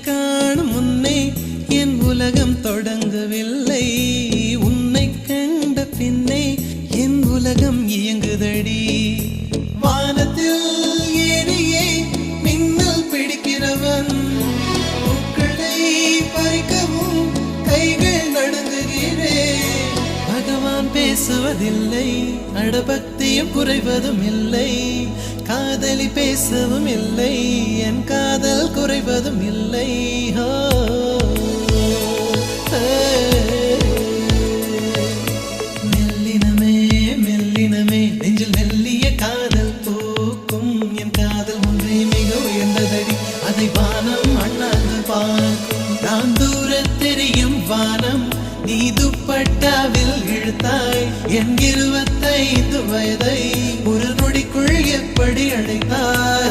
காணும் முன்னே என் உலகம் தொடங்கவில்லை. உன்னை கண்ட பின்னே என் உலகம் இயங்குதடி. வானத்தில் ஏறியே மின்னல் பிடிக்கிறவன் பூக்களை பறிக்கவும் கைகள் நடுங்குகிறேன். பகவான் பேசுவதில்லை, அடபக்தியும் குறைவதும் இல்லை. காதலி பேசவும் இல்லை, என் காதல் குறைவதும் இல்லை. மெல்லினமே மெல்லினமே நெஞ்சில் மெல்லிய காதல் பூக்கும். என் காதல் ஒன்றே மிக உயர்ந்ததடி, அதை வானம் அண்ணாந்து பார்க்கும். நான் தூர தெரியும் வானம், நீ துப்பட்டாவில் இழுத்தாய் என் 25 வயதை ஒரு நொடிக்குள் எப்படி அழைத்தாய்.